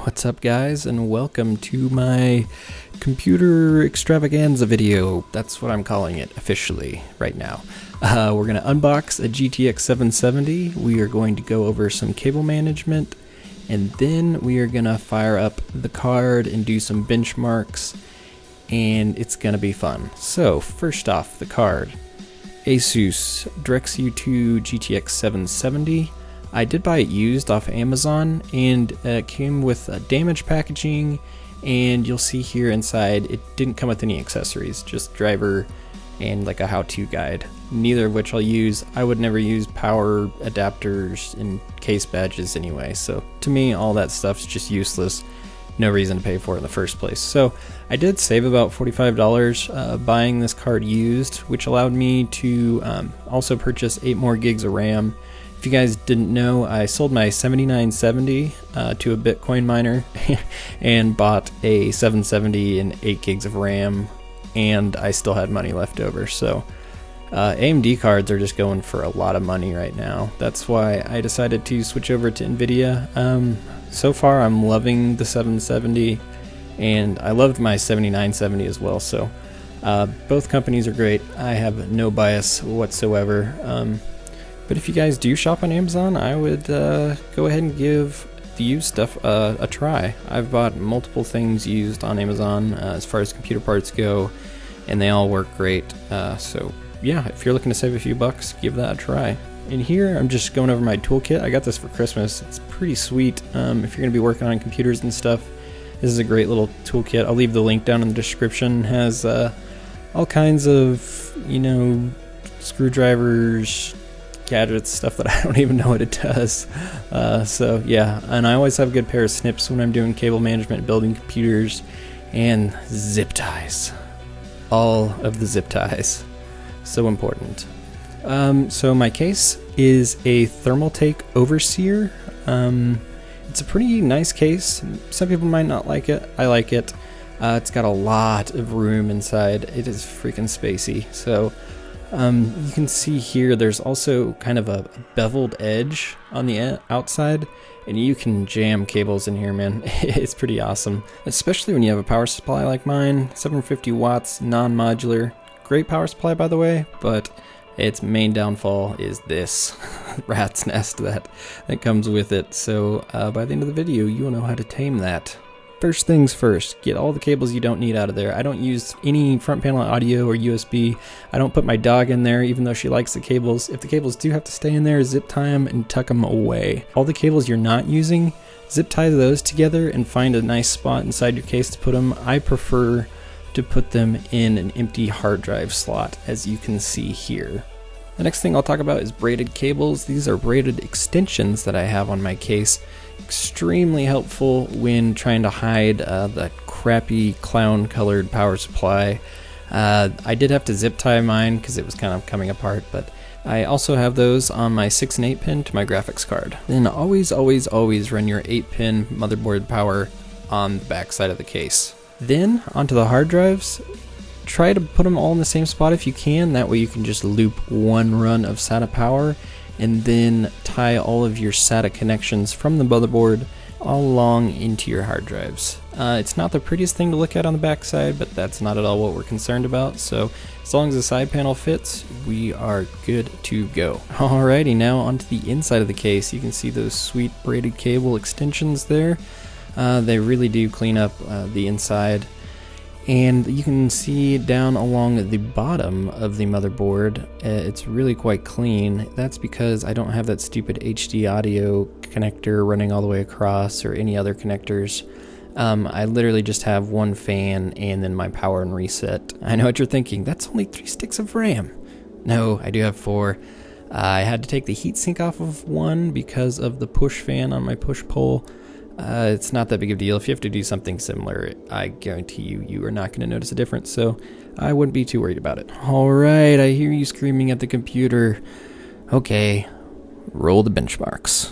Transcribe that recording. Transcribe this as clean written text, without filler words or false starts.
What's up, guys, and welcome to my computer extravaganza video. That's what I'm calling it officially right now. We're going to unbox a GTX 770. We are going to go over some cable management, and then we are going to fire up the card and do some benchmarks, and it's going to be fun. So first off, the card. Asus DirectU2 GTX 770. I did buy it used off Amazon, and it came with damaged packaging, and you'll see here inside it didn't come with any accessories, just driver and like a how-to guide, neither of which I'll use. I would never use power adapters and case badges anyway, so to me all that stuff's just useless. No reason to pay for it in the first place. So I did save about $45 buying this card used, which allowed me to also purchase 8 more gigs of RAM. If you guys didn't know, I sold my 7970 to a Bitcoin miner and bought a 770 and 8 gigs of RAM, and I still had money left over. So AMD cards are just going for a lot of money right now. That's why I decided to switch over to NVIDIA. So far I'm loving the 770, and I loved my 7970 as well. So both companies are great. I have no bias whatsoever. But if you guys do shop on Amazon, I would go ahead and give the used stuff a try. I've bought multiple things used on Amazon as far as computer parts go, and they all work great. So yeah, if you're looking to save a few bucks, give that a try. And here I'm just going over my toolkit. I got this for Christmas. It's pretty sweet. If you're going to be working on computers and stuff, this is a great little toolkit. I'll leave the link down in the description. It has all kinds of, screwdrivers, gadgets, stuff that I don't even know what it does. So yeah, and I always have a good pair of snips when I'm doing cable management, building computers, and zip ties. All of the zip ties. So important. So my case is a Themaltake Overseer. It's a pretty nice case. Some people might not like it. I like it. It's got a lot of room inside. It is freaking spacey. So you can see here there's also kind of a beveled edge on the outside, and you can jam cables in here, man. It's pretty awesome, especially when you have a power supply like mine. 750 watts, non-modular. Great power supply, by the way, but its main downfall is this rat's nest that comes with it. So by the end of the video, you will know how to tame that. First things first, get all the cables you don't need out of there. I don't use any front panel audio or USB. I don't put my dog in there, even though she likes the cables. If the cables do have to stay in there, zip tie them and tuck them away. All the cables you're not using, zip tie those together and find a nice spot inside your case to put them. I prefer to put them in an empty hard drive slot, as you can see here. The next thing I'll talk about is braided cables. These are braided extensions that I have on my case. Extremely helpful when trying to hide the crappy clown colored power supply. I did have to zip tie mine because it was kind of coming apart, but I also have those on my 6 and 8 pin to my graphics card. Then always run your 8-pin motherboard power on the back side of the case. Then onto the hard drives. Try to put them all in the same spot if you can. That way you can just loop one run of SATA power and then tie all of your SATA connections from the motherboard all along into your hard drives. It's not the prettiest thing to look at on the back side, but that's not at all what we're concerned about. So as long as the side panel fits, we are good to go. Alrighty, now onto the inside of the case. You can see those sweet braided cable extensions there. They really do clean up the inside. And you can see down along the bottom of the motherboard, it's really quite clean. That's because I don't have that stupid HD audio connector running all the way across or any other connectors. I literally just have one fan and then my power and reset. I know what you're thinking, that's only 3 sticks of RAM. No, I do have 4. I had to take the heatsink off of one because of the push fan on my push pole. It's not that big of a deal. If you have to do something similar, I guarantee you are not going to notice a difference, so I wouldn't be too worried about it. Alright, I hear you screaming at the computer. Okay, roll the benchmarks.